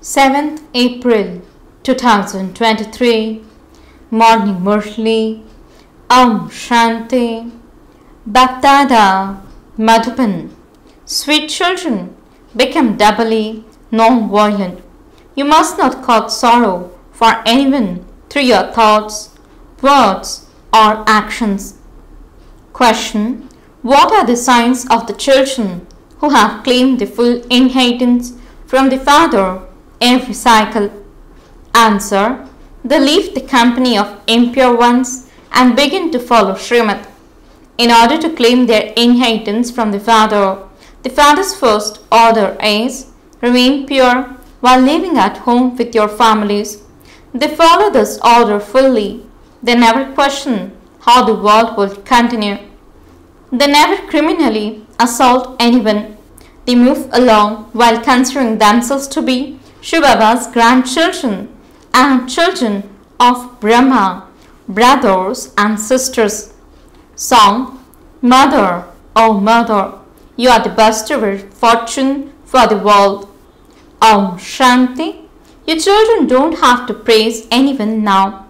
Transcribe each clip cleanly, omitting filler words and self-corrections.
7th April 2023 Morning Murli Om Shanti BapDada Madhuban. Sweet children, become doubly non-violent. You must not cause sorrow for anyone through your thoughts, words or actions. Question: what are the signs of the children who have claimed the full inheritance from the Father every cycle? Answer: they leave the company of impure ones and begin to follow Srimad. In order to claim their inheritance from the Father's first order is remain pure while living at home with your families. They follow this order fully. They never question how the world will continue. They never criminally assault anyone. They move along while considering themselves to be Shivbaba's grandchildren and children of Brahma, brothers and sisters. Song: Mother, oh Mother, you are the bestower fortune for the world. Om Shanti. Your children don't have to praise anyone now.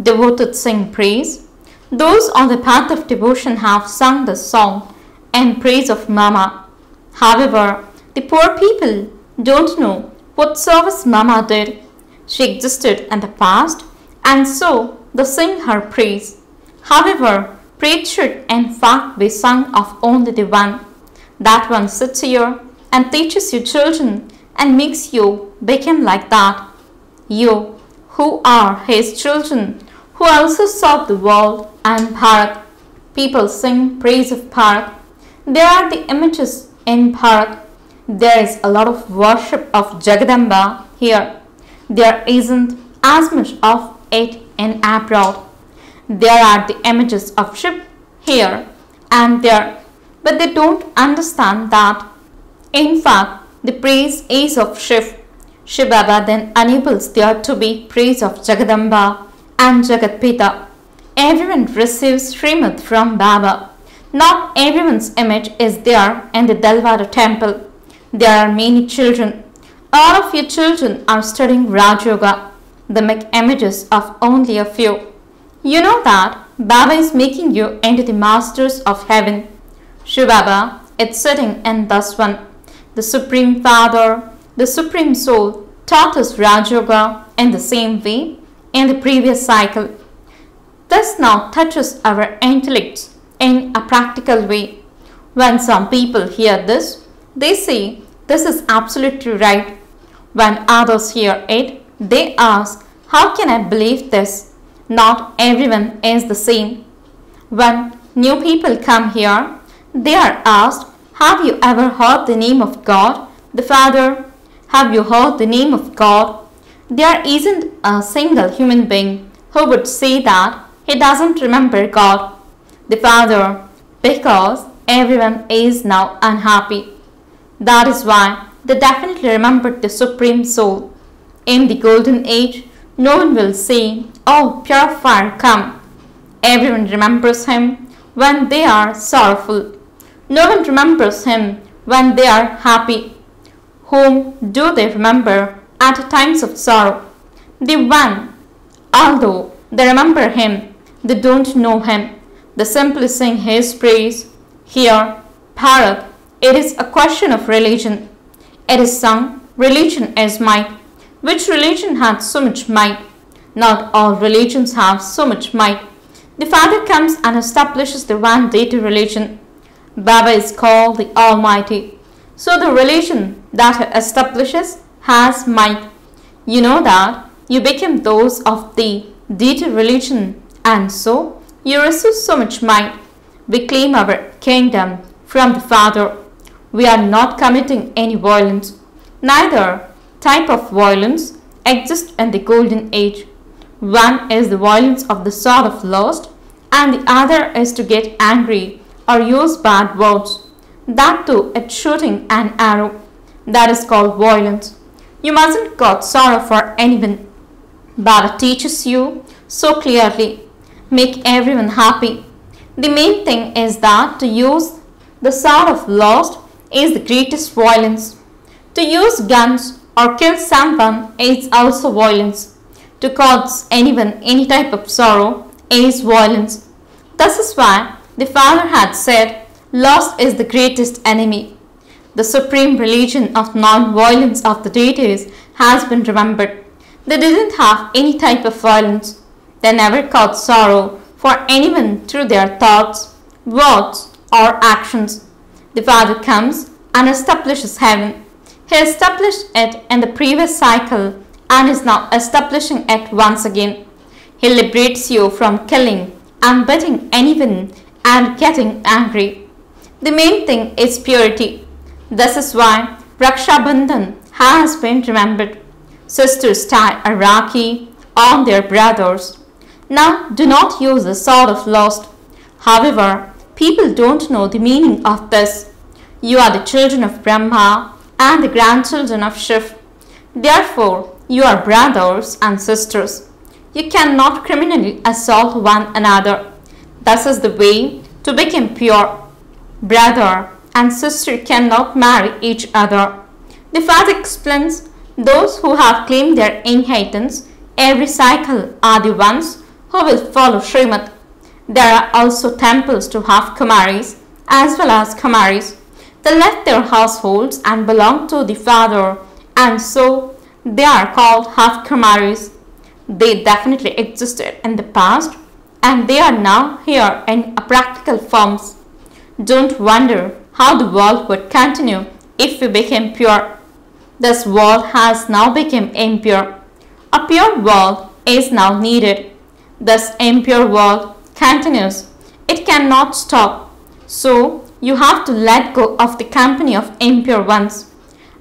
Devoted sing praise. Those on the path of devotion have sung the song in praise of Mama. However, the poor people don't know what service Mama did. She existed in the past and so they sing her praise. However, praise should in fact be sung of only the one. That one sits here and teaches you children and makes you become like that. You, who are his children, who also serve the world and Bharat. People sing praise of Bharat. There are the images in Bharat. There is a lot of worship of Jagadamba here. There isn't as much of it in abroad. There are the images of Shiv here and there, but they don't understand that. In fact, the praise is of Shiv. Shivbaba then enables there to be praise of Jagadamba and Jagatpita. Everyone receives Srimad from Baba. Not everyone's image is there in the Dalwada temple. There are many children. All of your children are studying Raj Yoga. They make images of only a few. You know that Baba is making you into the masters of heaven. Shivbaba is sitting in this one. The Supreme Father, the Supreme Soul, taught us Raj Yoga in the same way in the previous cycle. This now touches our intellects in a practical way. When some people hear this, they say this is absolutely right. When others hear it, they ask, how can I believe this? Not everyone is the same. When new people come here, they are asked, have you ever heard the name of God, the Father? Have you heard the name of God? There isn't a single human being who would say that he doesn't remember God, the Father, because everyone is now unhappy. That is why they definitely remembered the Supreme Soul. In the Golden Age, no one will say, oh, purifier, come. Everyone remembers him when they are sorrowful. No one remembers him when they are happy. Whom do they remember at times of sorrow? The one. Although they remember him, they don't know him. They simply sing his praise. Here, Bharat, it is a question of religion. It is sung, religion is might. Which religion had so much might? Not all religions have so much might. The Father comes and establishes the one deity religion. Baba is called the Almighty. So the religion that he establishes has might. You know that you become those of the deity religion and so you receive so much might. We claim our kingdom from the Father. We are not committing any violence. Neither type of violence exists in the Golden Age. One is the violence of the sword of lust and the other is to get angry or use bad words. That too it's shooting an arrow. That is called violence. You mustn't cause sorrow for anyone. Baba teaches you so clearly. Make everyone happy. The main thing is that to use the sword of lust is the greatest violence. To use guns or kill someone is also violence. To cause anyone any type of sorrow is violence. This is why the Father had said, loss is the greatest enemy. The supreme religion of non-violence of the deities has been remembered. They didn't have any type of violence. They never caused sorrow for anyone through their thoughts, words, or actions. The Father comes and establishes heaven. He established it in the previous cycle and is now establishing it once again. He liberates you from killing and beating anyone and getting angry. The main thing is purity. This is why Raksha Bandhan has been remembered. Sisters tie a Rakhi on their brothers. Now do not use the sword of lust. However, people don't know the meaning of this. You are the children of Brahma and the grandchildren of Shiv. Therefore, you are brothers and sisters. You cannot criminally assault one another. This is the way to become pure. Brother and sister cannot marry each other. The Father explains, those who have claimed their inheritance every cycle are the ones who will follow Srimad. There are also temples to half Kumaris as well as Kumaris. They left their households and belong to the Father, and so they are called half Kumaris. They definitely existed in the past and they are now here in a practical forms. Don't wonder how the world would continue if we became pure. This world has now become impure. A pure world is now needed. This impure world continues. It cannot stop. So you have to let go of the company of impure ones.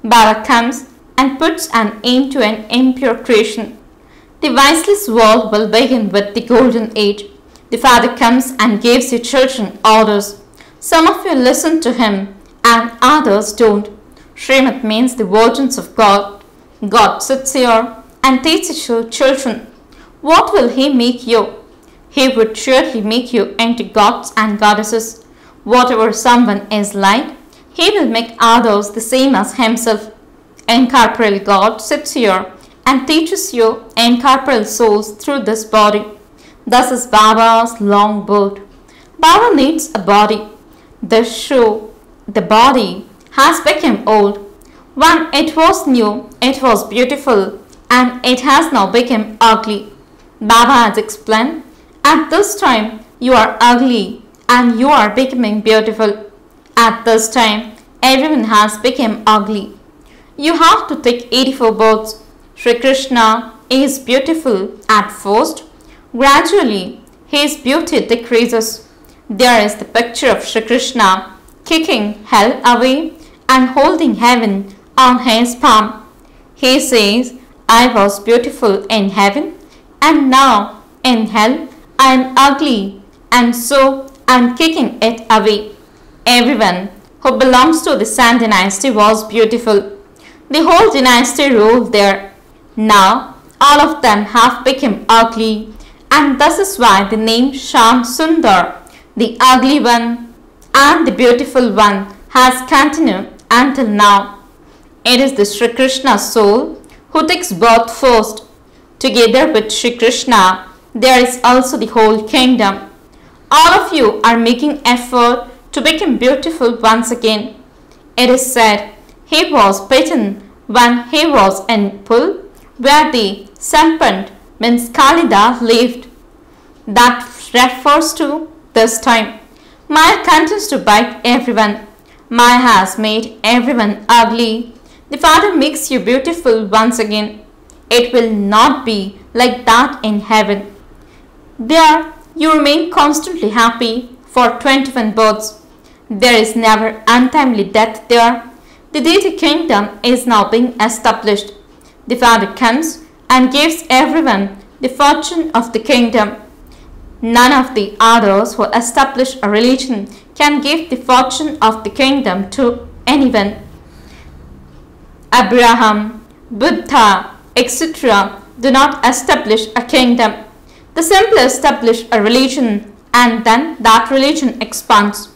Baba comes and puts an end to an impure creation. The viceless world will begin with the golden age. The Father comes and gives you children orders. Some of you listen to him and others don't. Srimad means the virgins of God. God sits here and teaches you children. What will he make you? He would surely make you into gods and goddesses. Whatever someone is like, he will make others the same as himself. Incorporeal God sits here and teaches you incorporeal souls through this body. Thus is Baba's long boat. Baba needs a body. This show the body has become old. When it was new, it was beautiful, and it has now become ugly. Baba has explained, at this time you are ugly and you are becoming beautiful. At this time, everyone has become ugly. You have to take 84 births. Sri Krishna is beautiful at first. Gradually, his beauty decreases. There is the picture of Sri Krishna kicking hell away and holding heaven on his palm. He says, I was beautiful in heaven and now in hell I am ugly, and so I am kicking it away. Everyone who belongs to the San dynasty was beautiful. The whole dynasty ruled there. Now all of them have become ugly, and this is why the name Sham Sundar, the ugly one and the beautiful one, has continued until now. It is the Sri Krishna soul who takes birth first. Together with Sri Krishna, there is also the whole kingdom. All of you are making effort to become beautiful once again. It is said he was bitten when he was in pool where the serpent means Kalida lived. That refers to this time. Maya continues to bite everyone. Maya has made everyone ugly. The Father makes you beautiful once again. It will not be like that in heaven. There you remain constantly happy for 21 births. There is never untimely death there. The deity kingdom is now being established. The Father comes and gives everyone the fortune of the kingdom. None of the others who establish a religion can give the fortune of the kingdom to anyone. Abraham, Buddha, etc. do not establish a kingdom. They simply establish a religion and then that religion expands.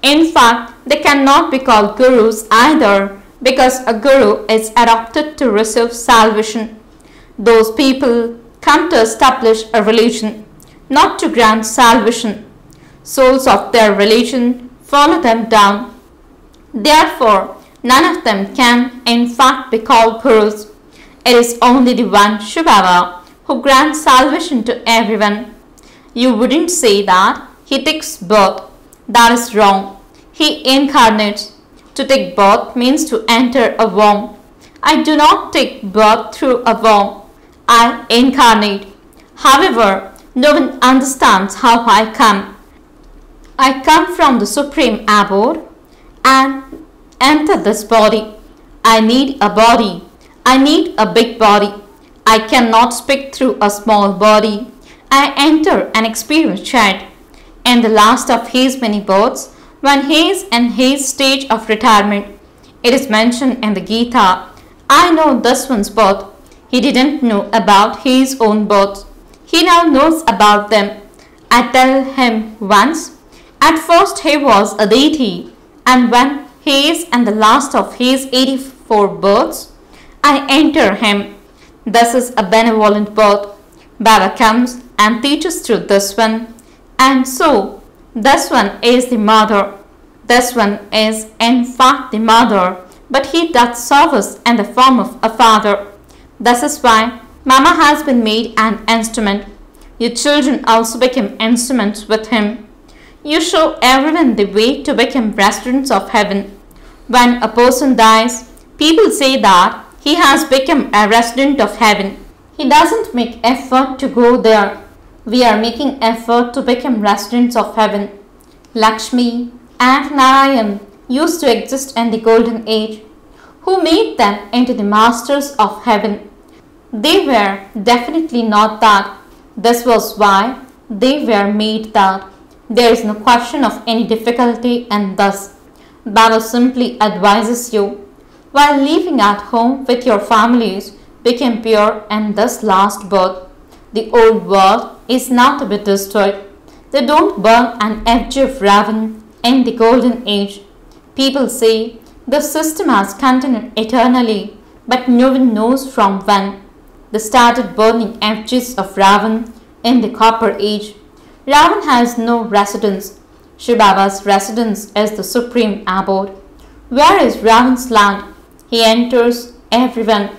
In fact, they cannot be called gurus either because a guru is adopted to receive salvation. Those people come to establish a religion, not to grant salvation. Souls of their religion follow them down. Therefore, none of them can in fact be called gurus. It is only the one shivbaba who grants salvation to everyone. You wouldn't say that he takes birth. That is wrong. He incarnates. To take birth means to enter a womb. I do not take birth through a womb. I incarnate. However, no one understands how I come. I come from the supreme abode and enter this body. I need a body. I need a big body. I cannot speak through a small body. I enter an experience child. In the last of his many births, when he is in his stage of retirement, it is mentioned in the Gita, I know this one's birth. He didn't know about his own birth. He now knows about them. I tell him once, at first he was a deity, and when he is in the last of his 84 births, I enter him. This is a benevolent birth. Baba comes and teaches through this one, and so this one is the mother. This one is in fact the mother, but he does service in the form of a father. This is why Mama has been made an instrument. Your children also become instruments with him. You show everyone the way to become residents of heaven. When a person dies, people say that he has become a resident of heaven. He doesn't make effort to go there. We are making effort to become residents of heaven. Lakshmi and Narayan used to exist in the golden age. Who made them into the masters of heaven? They were definitely not that. This was why they were made that. There is no question of any difficulty, and thus Baba simply advises you, while living at home with your families, become pure in this last birth. The old world is now to be destroyed. They don't burn an effigy of Ravan in the golden age. People say the system has continued eternally, but no one knows from when. They started burning effigies of Ravan in the copper age. Ravan has no residence. Shivbaba's residence is the supreme abode. Where is Ravan's land? He enters everyone.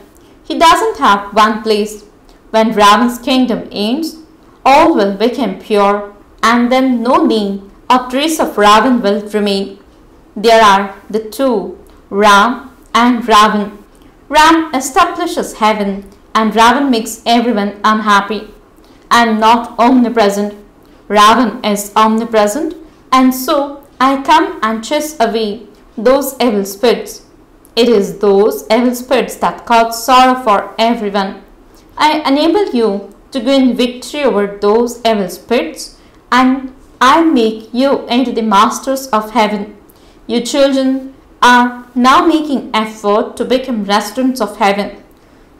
He doesn't have one place. When Ravan's kingdom ends, all will become pure, and then no name or trace of Ravan will remain. There are the two, Ram and Ravan. Ram establishes heaven, and Ravan makes everyone unhappy. I am not omnipresent. Ravan is omnipresent, and so I come and chase away those evil spirits. It is those evil spirits that cause sorrow for everyone. I enable you to gain victory over those evil spirits, and I make you into the masters of heaven. You children are now making effort to become residents of heaven.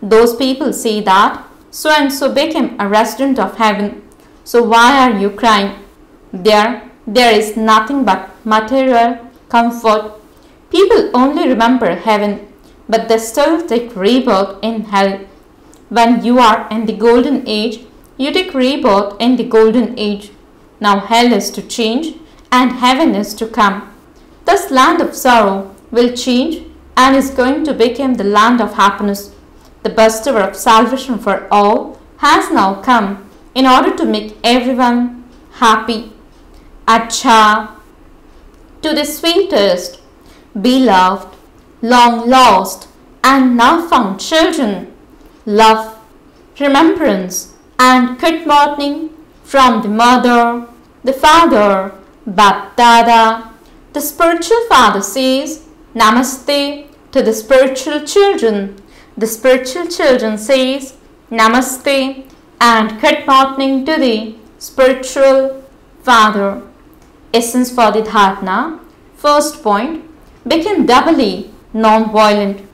Those people say that so and so became a resident of heaven. So why are you crying? There is nothing but material comfort. People only remember heaven, but they still take rebirth in hell. When you are in the golden age, you take rebirth in the golden age. Now hell is to change and heaven is to come. This land of sorrow will change and is going to become the land of happiness. The bestower of salvation for all has now come in order to make everyone happy. Acha, to the sweetest, beloved, long lost, and now found children, love, remembrance, and good morning from the mother, the father, BapDada. The spiritual father says Namaste to the spiritual children. The spiritual children says Namaste and good morning to the spiritual father. Essence for the dharana. First point, become doubly non-violent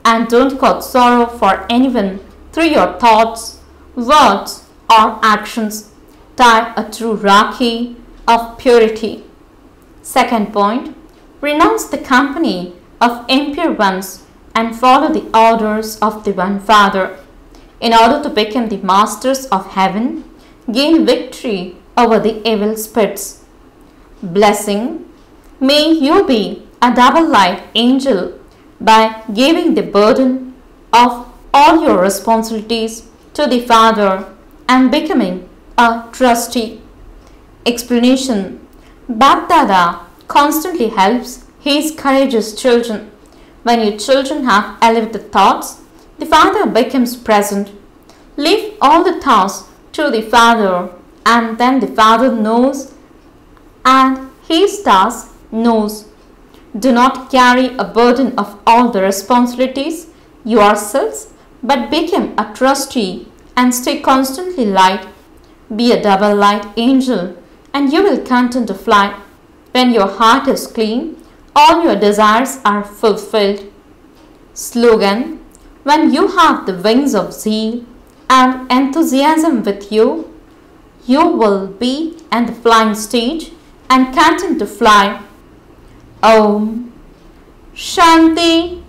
and don't cause sorrow for anyone through your thoughts, words or actions. Tie a true rakhi of purity. Second point, renounce the company of impure ones and follow the orders of the One Father, in order to become the masters of heaven, gain victory over the evil spirits. Blessing. May you be a double light angel by giving the burden of all your responsibilities to the Father and becoming a trustee. Explanation. BapDada constantly helps his courageous children. When your children have elevated thoughts, the Father becomes present. Leave all the thoughts to the Father, and then the Father knows and his task knows. Do not carry a burden of all the responsibilities yourselves, but become a trustee and stay constantly light. Be a double light angel, and you will continue to fly. When your heart is clean, all your desires are fulfilled. Slogan. When you have the wings of zeal and enthusiasm with you, you will be in the flying stage and continue to fly. Om Shanti